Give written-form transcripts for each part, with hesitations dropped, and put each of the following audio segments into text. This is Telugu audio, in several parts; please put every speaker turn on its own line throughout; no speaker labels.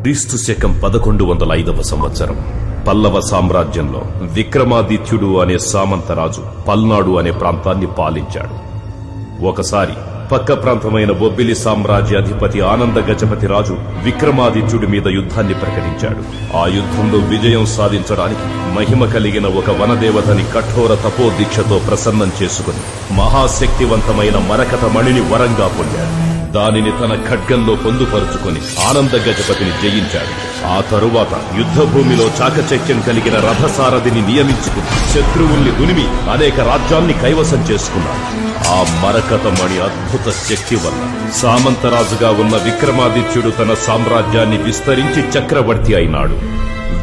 క్రీస్తు శకం 1105 సంవత్సరం పల్లవ సామ్రాజ్యంలో విక్రమాదిత్యుడు అనే సామంతరాజు పల్నాడు అనే ప్రాంతాన్ని పాలించాడు. ఒకసారి పక్క ప్రాంతమైన బొబ్బిలి సామ్రాజ్య అధిపతి ఆనంద గజపతి రాజు విక్రమాదిత్యుడి మీద యుద్ధాన్ని ప్రకటించాడు. ఆ యుద్ధంలో విజయం సాధించడానికి మహిమ కలిగిన ఒక వనదేవతని కఠోర తపోదీక్షతో ప్రసన్నం చేసుకుని మహాశక్తివంతమైన మరకత మణిని వరంగా పొందాడు. దానిని తన ఖడ్గంలో పొందుపరుచుకుని ఆనంద గజపతిని జయించాడు. ఆ తరువాత యుద్ధభూమిలో చాకచక్యం కలిగిన రథసారథిని నియమించుకుని శత్రువుల్ని దునిమి అనేక రాజ్యాల్ని కైవసం చేసుకున్నాడు. ఆ మరకతమణి అద్భుత శక్తి వల్ల సామంతరాజుగా ఉన్న విక్రమాదిత్యుడు తన సామ్రాజ్యాన్ని విస్తరించి చక్రవర్తి అయినాడు.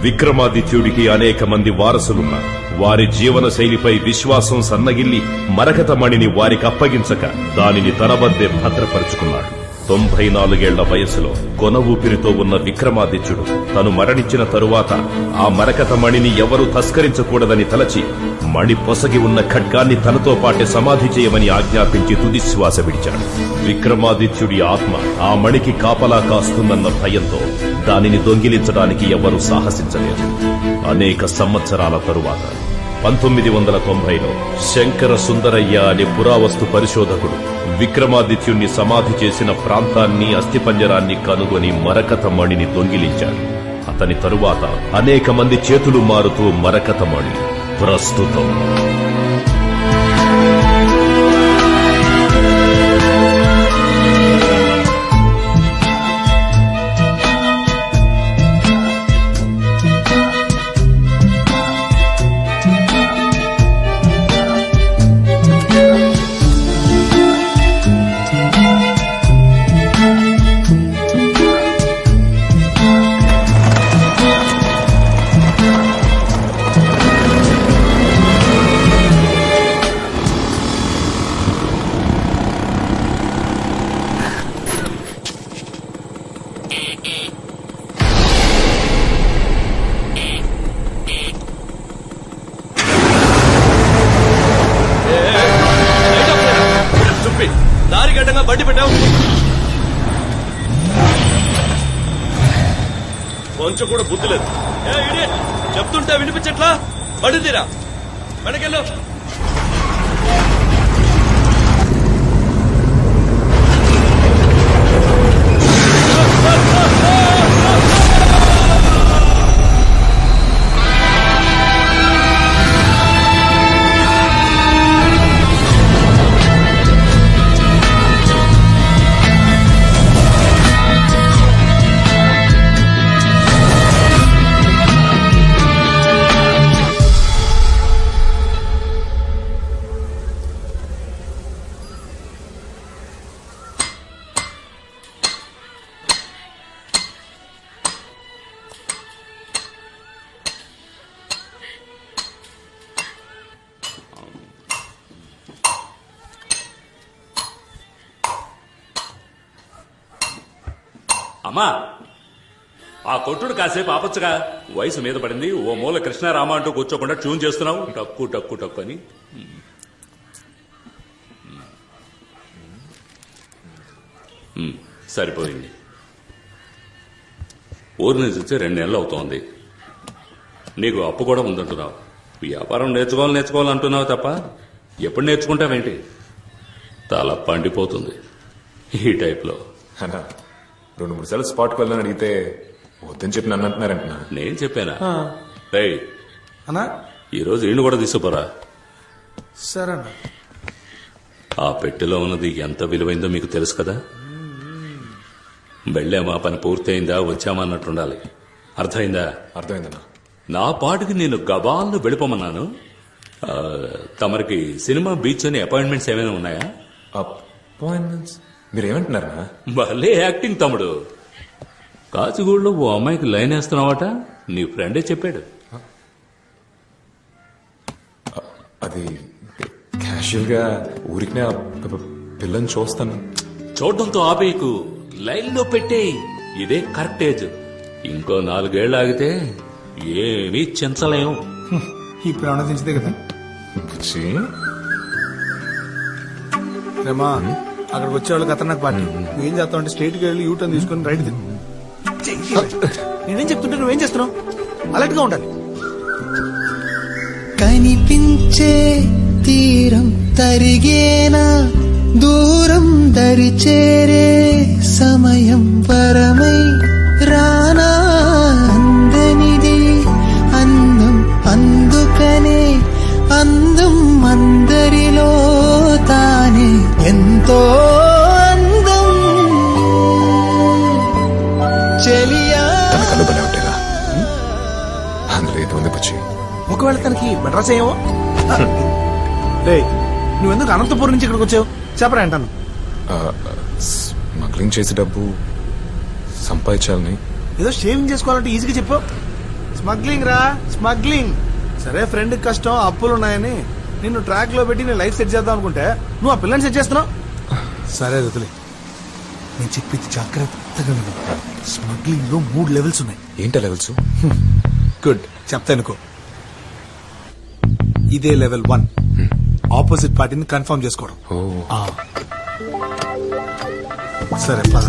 విక్రమాదిత్యుడికి అనేక మంది వారసులున్నారు. వారి జీవన శైలిపై విశ్వాసం సన్నగిల్లి మరకతమణిని వారికి అప్పగించక దానిని తన వద్దే భద్రపరుచుకున్నాడు. 94 వయసులో కొన ఊపిరితో ఉన్న విక్రమాదిత్యుడు తను మరణించిన తరువాత ఆ మరకతమణిని ఎవరూ తస్కరించకూడదని తలచి మణి పొసగి ఉన్న ఖడ్గాన్ని తనతో పాటే సమాధి చేయమని ఆజ్ఞాపించి తుదిశ్వాస విడిచాడు. విక్రమాదిత్యుడి ఆత్మ ఆ మణికి కాపలా కాస్తుందన్న భయంతో దానిని దొంగిలించడానికి ఎవరూ సాహసించలేదు. అనేక సంవత్సరాల తరువాత 1990లో శంకర సుందరయ్య అనే పురావస్తు పరిశోధకుడు విక్రమాదిత్యుణ్ణి సమాధి చేసిన ప్రాంతాన్ని అస్థిపంజరాన్ని కనుగొని మరకతమణిని దొంగిలించాడు. అతని తరువాత అనేక మంది చేతులు మారుతూ మరకతమణి ప్రస్తుతం
దారిగడ్డంగా బండి పెట్టావు. కొంచెం కూడా బుద్ధి లేదు. చెప్తుంటే వినిపించట్లా? బండి తీరా, వెనకెళ్ళు.
అమ్మా, ఆ కొట్టుడు కాసేపు ఆపచ్చుగా. వయసు మీద పడింది. ఓ మూల కృష్ణారామ అంటూ కూర్చోకుండా ట్యూన్ చేస్తున్నావు. టక్కు టక్కు టక్కు అని. సరిపోయింది. ఊరు నుంచి వచ్చి 2 నెలలు అవుతోంది. నీకు అప్పు కూడా ఉందంటున్నావు. వ్యాపారం నేర్చుకోవాలంటున్నావు తప్ప ఎప్పుడు నేర్చుకుంటావేంటి? తల పండిపోతుంది ఈ టైప్లో.
2-3 సార్లు స్పాట్కి వెళ్ళని అడిగితే వద్దని చెప్పి నన్ను అంటున్నారంటున్నా.
నేను చెప్పానా?
అన్నా
ఈరోజు ఈయన కూడా తీసుకుపోరా.
సరే అన్న.
ఆ పెట్టెలో ఉన్నది ఎంత విలువైందో మీకు తెలుసు కదా. వెళ్ళామా, పని పూర్తయిందా, వచ్చామా అన్నట్టుండాలి. అర్థమైందా?
అర్థమైందన్నా.
నా పాటికి నేను గబాల్లో వెళ్ళిపోమన్నాను. తమరికి సినిమా, బీచ్ అని అపాయింట్మెంట్స్ ఏమైనా ఉన్నాయా?
అపాయింట్మెంట్స్? మీరేమంటున్నారా?
భలే యాక్టింగ్ తమ్ముడు. కాచిగూడలో ఓ అమ్మాయికి లైన్ వేస్తున్నావట. నీ ఫ్రెండే చెప్పాడు.
అది క్యాషువల్ గా ఊరికి పిల్లని చూస్తాను.
చూడడంతో ఆపేయకు, లైన్ లో పెట్టే. ఇదే కరెక్ట్ ఏజ్. ఇంకో 4 ఏళ్ళు ఆగితే ఏమీ చించలేం.
ఇప్పుడు ఏమన్నా దించితే కదా. అక్కడికి వచ్చేవాళ్ళు ఖతర్నాక్ పార్టీ. నువ్వేం చేస్తావు అంటే స్ట్రైట్ గా వెళ్ళి యూటర్న్ తీసుకుని రైట్ పక్కకి నేనేం చెప్తుంటే నువ్వేం చేస్తున్నావు? అలర్ట్ గా ఉండాలి.
కనిపించే తీరం తరిగేనా, దూరం దరి చేరే సమయం పరమై రానా, అందనిది అందం అందుకనే అందం అందరిలో తానే ఎంతో అందం చెలియా.
కళ్ళు భలే ఉంటాయిరా, అందులో ఏదో ఉంది బుచ్చి.
ఒకవేళ తనకి మెడ్రాస్ ఏమో. రే నువ్వెందుకు అనంతపురం నుంచి ఇక్కడికి వచ్చావు చెప్పరా అంటాను.
స్మగ్లింగ్ చేసే డబ్బు సంపాదించాలని.
ఏదో షేవింగ్ చేసుకోవాలంటే ఈజీగా చెప్పావు. స్మగ్లింగ్ రా స్మగ్లింగ్. సరే ఫ్రెండ్ కష్టం అప్పులు ఉన్నాయని నిన్ను ట్రాక్ లో పెట్టి నేను లైఫ్ సెట్ చేద్దాం అనుకుంటే నువ్వు ఆ పిల్లని సెట్ చేస్తున్నావు. సరే వదిలే, నేను చెప్పింది జాగ్రత్తగా విను. స్మగ్లింగ్ లో 3 లెవెల్స్ ఉన్నాయి.
ఏంటా లెవెల్స్?
గుడ్, చెప్తా అనుకో. ఇదే లెవెల్ 1, ఆపోజిట్ పార్టీని కన్ఫర్మ్ చేసుకోవడం. ఆ. సరే పద.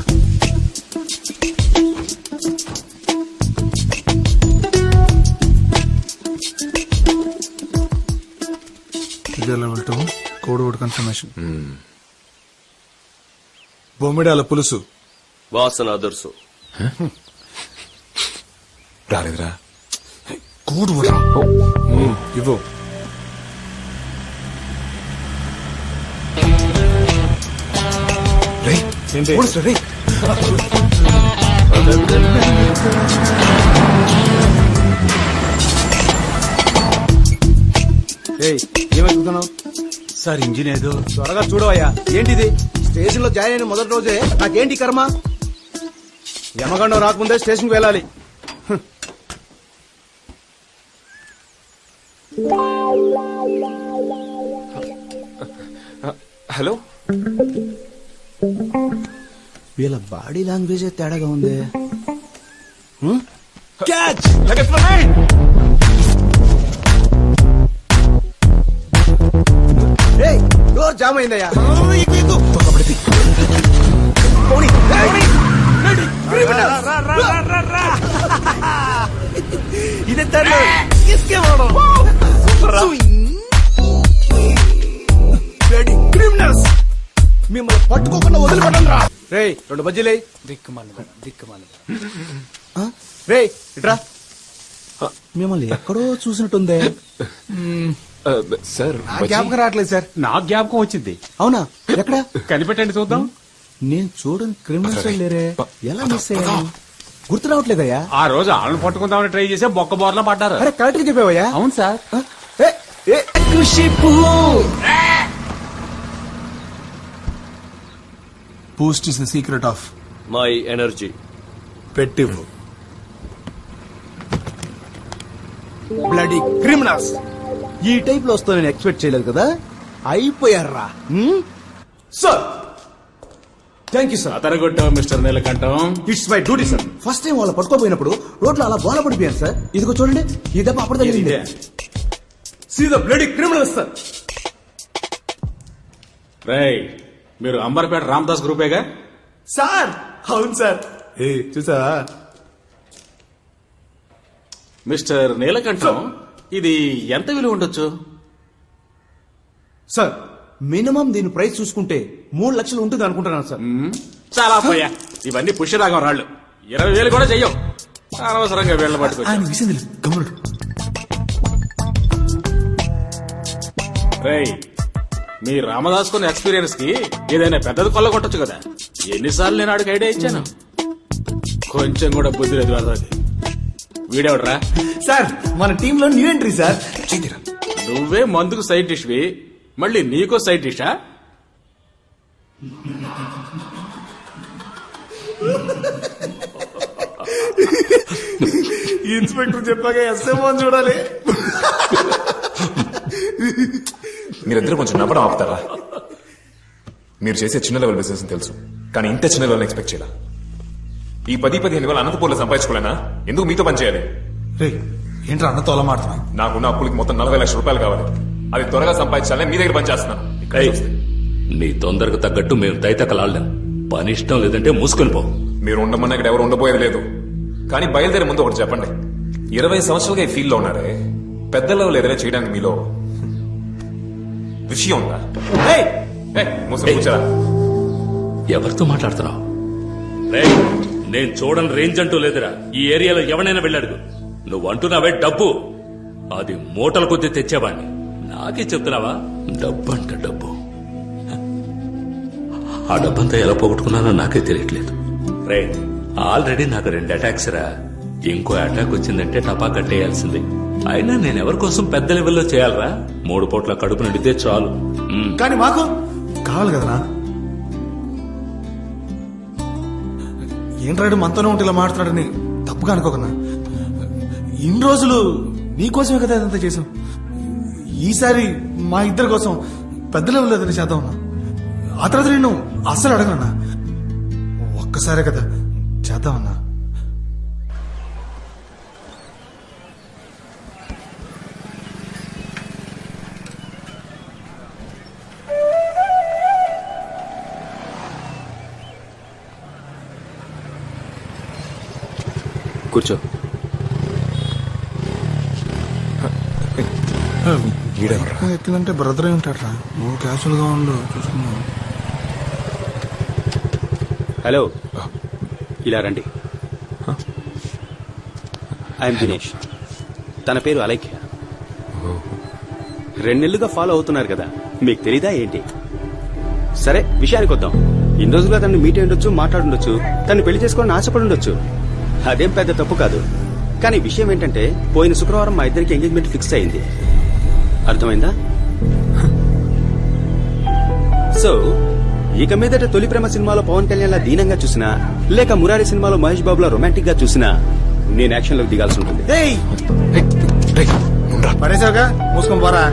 ఇదే లెవెల్ 2, కోడ్ వర్డ్ కన్ఫర్మేషన్. బొమ్మిడాల పులుసు
వాసన అదర్సు.
రాలేదురా.
కోడ్ వర్డ్ ఇవ్వు.
ఏంటి?
ఏమనుకుంటున్నావు
సార్ ఇంజిన్ ఏదో.
త్వరగా చూడవయ్యా. ఏంటిది? స్టేషన్ లో జాయిన్ అయిన మొదటి రోజే నాకేంటి కర్మ? యమగండం రాకముందే స్టేషన్ కి వెళ్ళాలి.
హలో.
వీళ్ళ బాడీ లాంగ్వేజ్ తేడాగా ఉంది. క్యాచ్! డోర్ జామ్ అయిందయ్యా. ఇదే క్రిమినల్స్ మిమ్మల్ని పట్టుకోకుండా వదిలిపెట్టండి రా. రే 2 బజ్జీలే. దిక్కుమాలి రే ఇట్రా. మిమ్మల్ని ఎక్కడో చూసినట్టుందే.
సార్
జ్ఞాపకం రావట్లేదు సార్.
నాకు జ్ఞాపకం వచ్చింది.
అవునా? ఎక్కడ
కనిపెట్టండి చూద్దాం.
నేను చూడని క్రిమినల్స్ లేరే, ఎలా మిస్ అయ్యాను? గుర్తు రావట్లేదయ్యా.
ఆ రోజు ఆళ్ళని పట్టుకుందామని ట్రై చేసే బొక్క బోర్లా పడ్డారు.
అరే కరెక్ట్ గా చెప్పావయ్యా.
అవును sir.
Boost is the secret of
my energy.
పెట్టివ్వు. Bloody criminals. ఈ టైప్ లో వస్తా నేను ఎక్స్పెక్ట్ చేయలేదు కదా. అయిపోయారా సార్? Thank you sir.
అతరగొట్టావు mister Neelakantam.
It's my duty sir. First time వాళ్ళు పట్టుకోపోయినప్పుడు రోడ్లో అలా బోల పడిపోయాను సార్. ఇదిగో చూడండి, ఈ దెబ్బ అప్పుడు తగిలింది. See the bloody criminals sir.
రేయ్, మీరు అంబర్పేట రామదాస్ గ్రూపేగా?
సార్ అవును సార్. చూసా
మిస్టర్ నీలకంఠం, ఇది ఎంత విలువ ఉండొచ్చు?
సార్ మినిమం దీని ప్రైస్ చూసుకుంటే 3 లక్షలు ఉంటుంది అనుకుంటున్నాను సార్.
చాలా పోయా, ఇవన్నీ పుష్యరాగం రాళ్ళు. 20,000 కూడా చెయ్యం. అనవసరంగా వీళ్ళ పట్టుకో. రేయ్, మీ రామదాస్ కొన్న ఎక్స్పీరియన్స్ కి ఏదైనా పెద్దది కొల్లగొట్టచ్చు కదా. ఎన్నిసార్లు నేను ఆడికి ఐడియా ఇచ్చాను. కొంచెం కూడా బుద్ధి లేదు అది. వీడెవడరా?
సార్ మన టీమ్ లో న్యూ ఎంట్రీ సార్.
నువ్వే మందుకు సైడ్ డిష్వి, మళ్ళీ నీకో సైడ్ డిషా?
ఇన్స్పెక్టర్ చెప్పాక ఎస్ఎంఓ చూడాలి.
మీరిద్దరు కొంచెం నవ్వడం ఆపుతారా? మీరు చేసే చిన్న లెవెల్ బిజినెస్ తెలుసు, కానీ ఇంత చిన్న లెవెల్ ఎక్స్పెక్ట్ చేయాల. ఈ 10-15 వేల అనంతపూర్లో సంపాదించుకోలేనా? ఎందుకు మీతో పని చేయాలి?
ఏంట్రా అన్నతో అలా మాడుతున్నా?
నాకున్న అప్పులకి మొత్తం 40 లక్షల రూపాయలు కావాలి. అది త్వరగా సంపాదించాలని మీ దగ్గర పని చేస్తున్నాను.
నీ తొందరకు తగ్గట్టు మేము తైతకలాడలేం. పని ఇష్టం లేదంటే మూసుకొని పో.
మీరు ఉండమన్నా ఇక్కడ ఎవరు ఉండబోయేది లేదు. కానీ బయలుదేరే ముందు ఒకటి చెప్పండి. 20 సంవత్సరాలుగా ఈ ఫీల్డ్ లో ఉన్నారే, పెద్ద లెవెల్ ఏదైనా చేయడానికి మీలో విషయం ఉందా? మోసం కూర్చోరా.
ఎవరితో మాట్లాడుతున్నావు? రేయ్, నేను చూడని రేంజ్ అంటూ లేదురా. ఈ ఏరియాలో ఎవరైనా వెళ్ళాడు. నువ్వు అంటున్నావే డబ్బు, అది మూటల కొద్దీ తెచ్చేవాడిని. నాకే చెప్తున్నావా? డబ్బు అంట డబ్బు. ఆ డబ్బంతా ఎలా పోగొట్టుకున్నానో నాకే తెలియట్లేదు. రే, ఆల్రెడీ నాకు 2 అటాక్స్ రా. ఇంకో అటాక్ వచ్చిందంటే టపా కట్టేయాల్సిందే. అయినా నేను ఎవరి కోసం పెద్ద లెవెల్లో చేయాలరా? 3 పూట్ల కడుపు నిండితే చాలు.
కానీ మాకు కావాలి కదరా. ఏంట్రాడు మనతోనే ఉంటే ఇలా మాట్లాడని తప్పుగా అనుకోకన్నా. ఇన్ని రోజులు నీకోసమే కదా ఇదంతా చేసాం. ఈసారి మా ఇద్దరి కోసం పెద్ద లెవెల్ ఏదైనా చేద్దామన్నా. ఆ తర్వాత నేను అస్సలు అడగనన్నా. ఒక్కసారే కదా చేద్దామన్నా.
కూర్చో.
ఎక్కిందంటే బ్రదరే ఉంటాడరా. నువ్వు క్యాషువల్ గా ఉండు, చూసుకున్నావు.
హలో, ఇలా రండి. ఐఎమ్ దినేష్. తన పేరు అలైక్య. 2 నెలలుగా ఫాలో అవుతున్నారు కదా, మీకు తెలీదా ఏంటి? సరే, విషయానికి వద్దాం. ఇన్ని రోజులుగా తనని మీట్ అయ్యుండొచ్చు, మాట్లాడుండొచ్చు, తను పెళ్లి చేసుకోవాలని ఆశపడి ఉండొచ్చు. అదేం పెద్ద తప్పు కాదు. కానీ విషయం ఏంటంటే, పోయిన శుక్రవారం మా ఇద్దరికి ఎంగేజ్మెంట్ ఫిక్స్ అయింది. అర్థమైందా? సో ఇక మీదట తొలి ప్రేమ సినిమాలో పవన్ కళ్యాణ్ లా దీనంగా చూసినా, లేక మురారి సినిమాలో మహేష్ బాబులా రొమాంటిక్ గా చూసినా, నేను యాక్షన్ లోకి దిగాల్సి ఉంటుంది.
పడేసావుగా, మూసుకొని పోరా.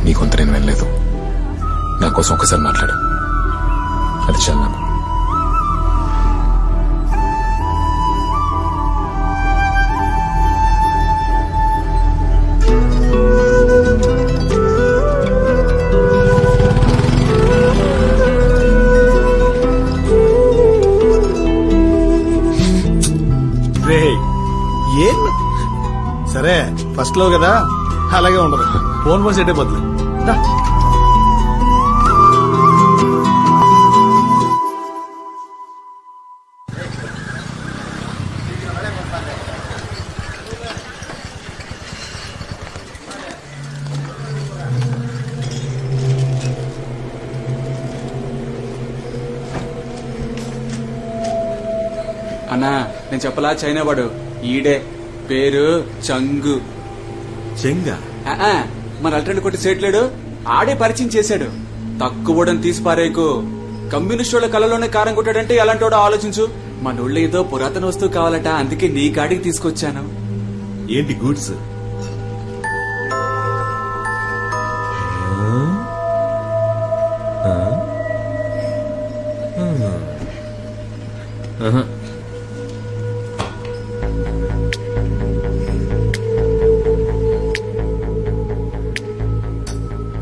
నీ కొంత నేను వెళ్ళలేదు. నా కోసం ఒకసారి మాట్లాడు, అది చాలు నాకు.
ఏం సరే, ఫస్ట్ లో కదా అలాగే ఉండదు. ఫోన్ సెట్ అయిపోతుంది.
అన్నా, నేను చెప్పలా, చైనా వాడు ఈడే. పేరు చంగు.
చెంగా
మన అల్టెండ్ కొట్టి సేట్లేడు, ఆడే పరిచయం చేశాడు. తక్కువడని తీసి పారేకు. కమ్యూనిస్ట్ వాళ్ళ కళ్ళలోనే కారం కొట్టాడంటే ఎలాంటి వాడో ఆలోచించు. మనోళ్ళు ఏదో పురాతన వస్తువు కావాలట, అందుకే నీ కాడికి తీసుకొచ్చాను.
ఏంటి గూడ్స్?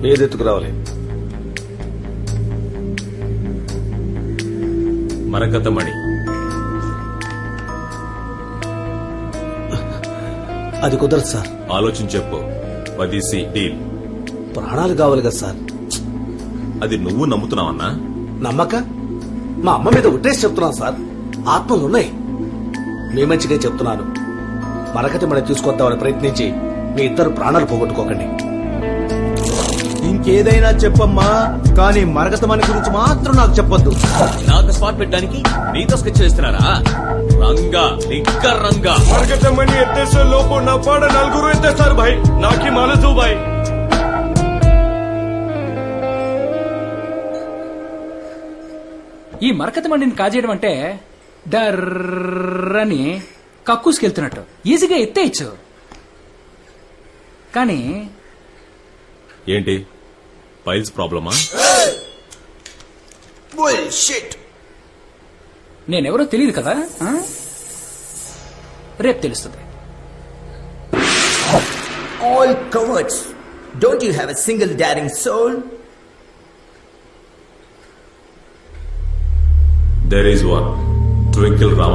ఏదెత్తుకు రావాలి?
మరకతమణి.
అది కుదరదు సార్.
ఆలోచించి చెప్పు. 10C deal.
ప్రాణాలు కావాలి కదా సార్.
అది నువ్వు నమ్ముతున్నావన్నా?
నమ్మక మా అమ్మ మీద ఉట్టేసి చెప్తున్నాను సార్. ఆత్మలున్నాయి. మీ మంచిగా చెప్తున్నాను. మరకతమణి తీసుకొద్దామని ప్రయత్నించి మీ ఇద్దరు ప్రాణాలు పోగొట్టుకోకండి.
ఇంకేదైనా చెప్పమ్మా, కానీ మరకతమణి గురించి మాత్రం నాకు చెప్పొద్దు.
నాకు స్పాట్ పెట్టడానికి నీతో స్కెచ్ చేస్తున్నారా? రంగా నిక్కర్ రంగా.
మరకతమణి ఎత్తేసే లోపు నా పాడ 4 ఎత్తేస్తారు భాయ్. నాకి మనసు భాయ్.
ఈ మరకతమణిని కాజేయడం అంటే డర్రని కక్కుసుకెళ్తున్నట్టు ఈజీగా ఎత్తేయచ్చు. కానీ
ఏంటి ఫైల్స్ ప్రాబ్లమా?
నేనెవరో తెలియదు కదా, రేపు తెలుస్తుంది.
All cowards. Don't you have a single daring soul?
There is one, Twinkle Raman.